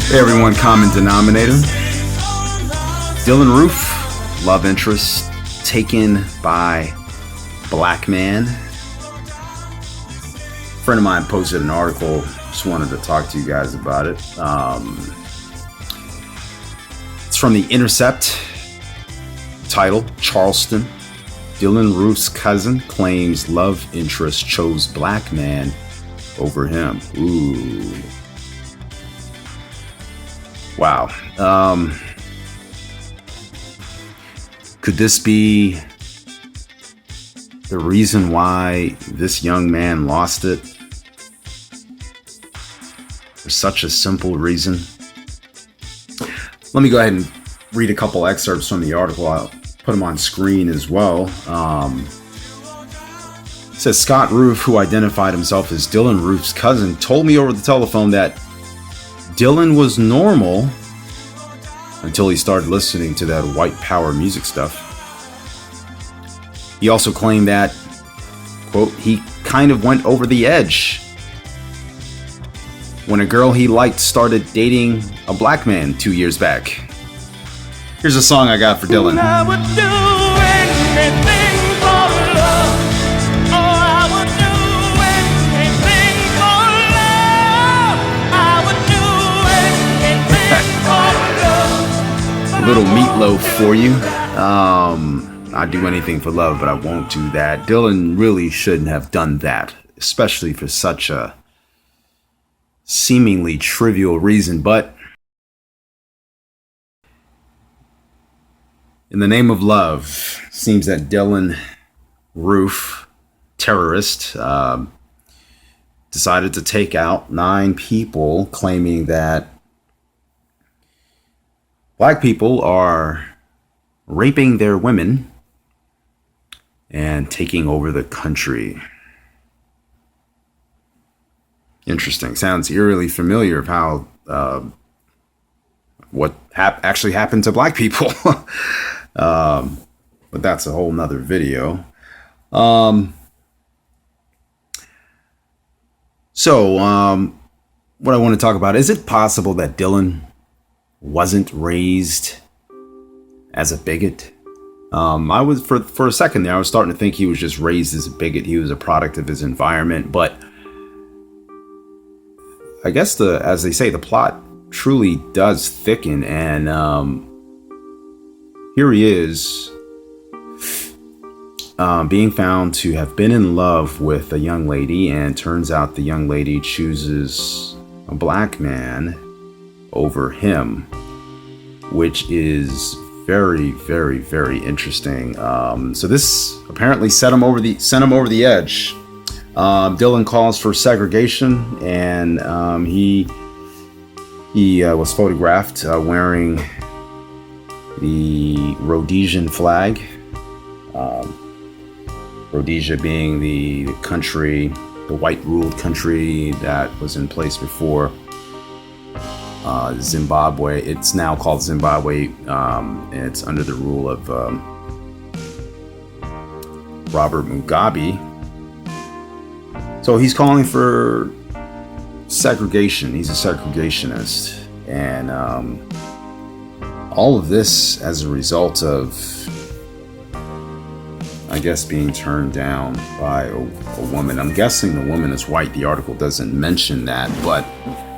Hey everyone, common denominator. Dylann Roof, love interest, taken by black man. A friend of mine posted an article, just wanted to talk to you guys about it. It's from The Intercept, title, Charleston. Dylann Roof's cousin claims love interest chose black man over him. Ooh. Wow. Could this be the reason why this young man lost it? For such a simple reason. Let me go ahead and read a couple excerpts from the article. I'll put them on screen as well. It says, Scott Roof, who identified himself as Dylann Roof's cousin, told me over the telephone that Dylann was normal until he started listening to that white power music stuff. He also claimed that, quote, he kind of went over the edge when a girl he liked started dating a black man 2 years back. Here's a song I got for Dylann. I would do anything for love. Oh, I would do anything for love. I would do anything for love. A little meatloaf for you. I'd do anything for love, but I won't do that. Dylann really shouldn't have done that, especially for such a seemingly trivial reason. But in the name of love, seems that Dylann Roof, terrorist, decided to take out 9 people, claiming that black people are raping their women and taking over the country. Interesting. Sounds eerily familiar of how what actually happened to black people. But that's a whole nother video. So what I want to talk about, is it possible that Dylann wasn't raised as a bigot? I was for a second there, I was starting to think he was just raised as a bigot. He was a product of his environment, but I guess as they say, the plot truly does thicken, and here he is, being found to have been in love with a young lady, and turns out the young lady chooses a black man over him, which is very, very, very interesting. So this apparently sent him over the edge. Dylann calls for segregation, and he was photographed wearing the Rhodesian flag. Rhodesia being the country, the white-ruled country that was in place before Zimbabwe. It's now called Zimbabwe. It's under the rule of Robert Mugabe. So he's calling for segregation. He's a segregationist. And all of this as a result of, I guess, being turned down by a woman. I'm guessing the woman is white. The article doesn't mention that, but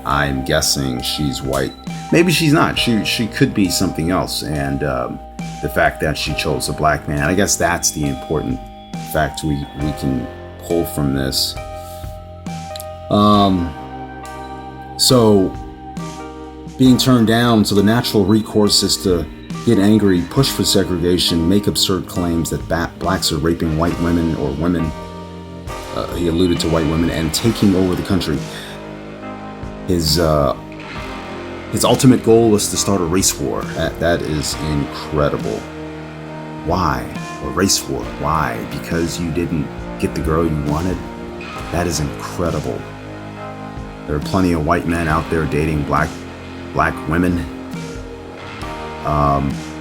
I'm guessing she's white. Maybe she's not. She could be something else. And the fact that she chose a black man, I guess that's the important fact we can pull from this. So being turned down, so the natural recourse is to get angry, push for segregation, make absurd claims that blacks are raping white women or women. He alluded to white women, and taking over the country. His ultimate goal was to start a race war. That is incredible. Why? A race war. Why? Because you didn't get the girl you wanted? That is incredible. There are plenty of white men out there dating black women.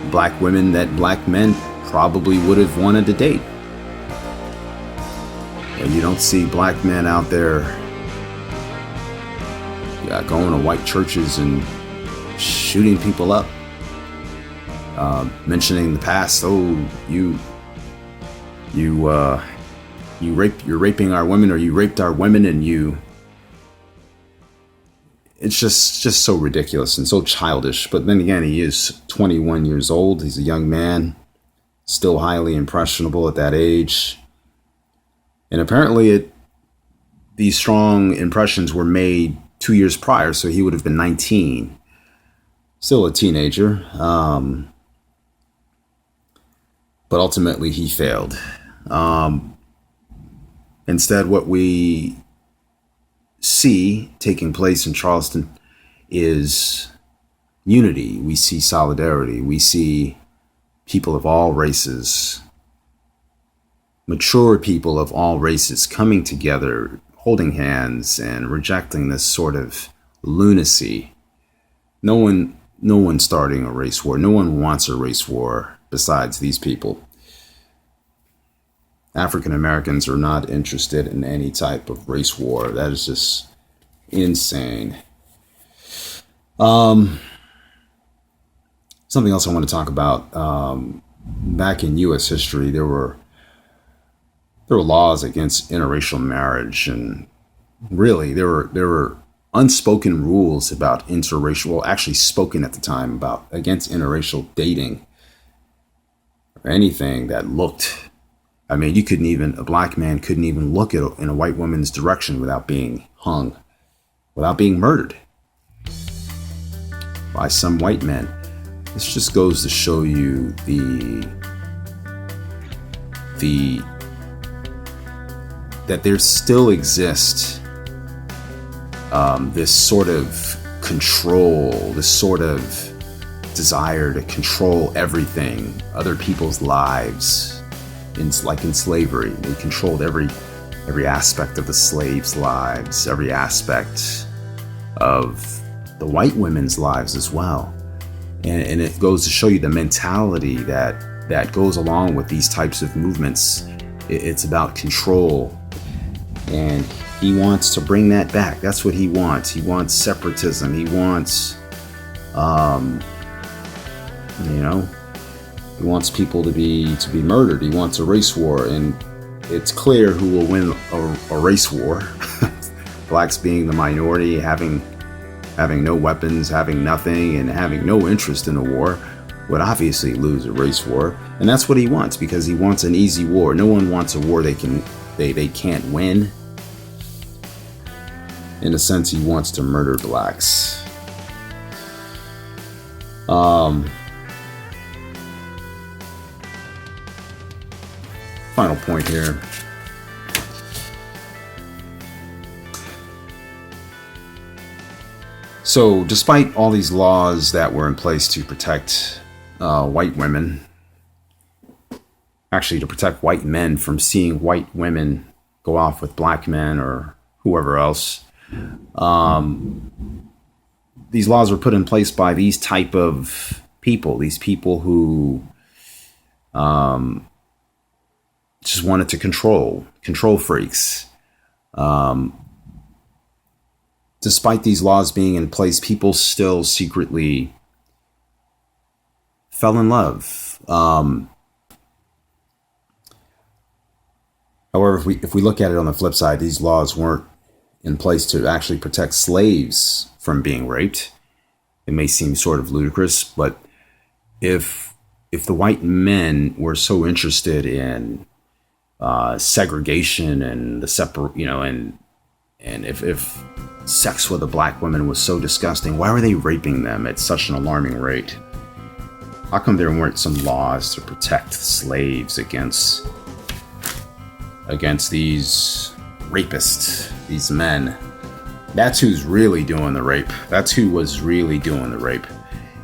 Black women that black men probably would have wanted to date. And you don't see black men out there going to white churches and shooting people up, mentioning the past. Oh, you're raping our women, or you raped our women, and it's just so ridiculous and so childish. But then again, he is 21 years old. He's a young man, still highly impressionable at that age. And apparently these strong impressions were made 2 years prior, so he would have been 19. Still a teenager. But ultimately he failed. Instead, what we see taking place in Charleston is unity. We see solidarity. We see people of all races, mature people of all races, coming together, holding hands, and rejecting this sort of lunacy. No one starting a race war. No one wants a race war besides these people. African Americans are not interested in any type of race war. That is just insane. Something else I want to talk about. Back in U.S. history, there were laws against interracial marriage, and really there were unspoken rules about interracial, well, actually spoken at the time, about against interracial dating or anything that looked. I mean, a black man couldn't even look in a white woman's direction without being hung, without being murdered by some white men. This just goes to show you that there still exists this sort of control, this sort of desire to control everything, other people's lives. Like in slavery, they controlled every aspect of the slaves' lives, every aspect of the white women's lives as well. And it goes to show you the mentality that goes along with these types of movements. It's about control. And he wants to bring that back. That's what he wants. He wants separatism. He wants, he wants people to be murdered. He wants a race war, and it's clear who will win a race war. Blacks being the minority, having no weapons, having nothing, and having no interest in a war, would obviously lose a race war. And that's what he wants, because he wants an easy war. No one wants a war they can't win. In a sense, he wants to murder blacks. Final point here. So, despite all these laws that were in place to protect white women, actually to protect white men from seeing white women go off with black men or whoever else, these laws were put in place by these type of people, these people who just wanted to control freaks. Despite these laws being in place, people still secretly fell in love. However, if we look at it on the flip side, these laws weren't in place to actually protect slaves from being raped. It may seem sort of ludicrous, but if the white men were so interested in segregation and and if sex with a black woman was so disgusting, why were they raping them at such an alarming rate? How come there weren't some laws to protect slaves against these rapists, these men? That's who's really doing the rape. That's who was really doing the rape.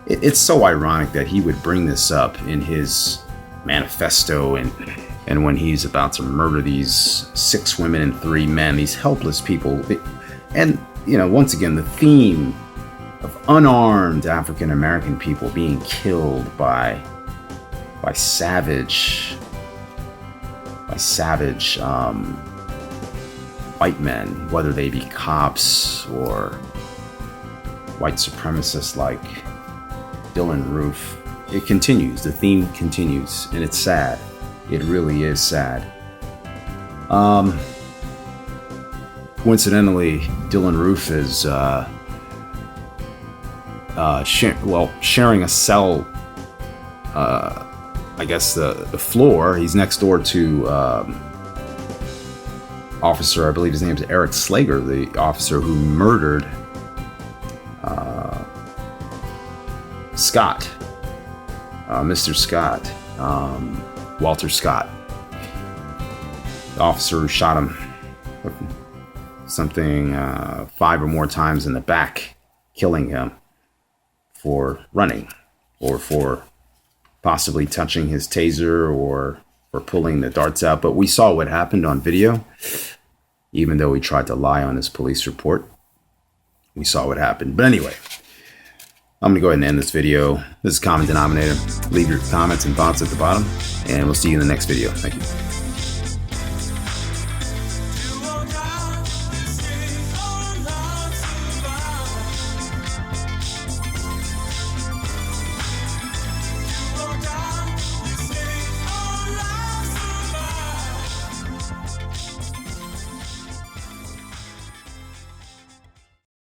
It's so ironic that he would bring this up in his manifesto and when he's about to murder these 6 women and 3 men, these helpless people. And, once again, the theme of unarmed African American people being killed by savage white men, whether they be cops or white supremacists like Dylann Roof, it continues. The theme continues, and it's sad. It really is sad. Coincidentally, Dylann Roof is sharing a cell. I guess the floor. He's next door to officer. I believe his name is Eric Slager, the officer who murdered Scott, Mr. Scott, Walter Scott. The officer who shot him something 5 or more times in the back, killing him for running or for possibly touching his taser or for pulling the darts out. But we saw what happened on video, even though he tried to lie on his police report. We saw what happened. But anyway, I'm going to go ahead and end this video. This is Common Denominator. Leave your comments and thoughts at the bottom, and we'll see you in the next video. Thank you.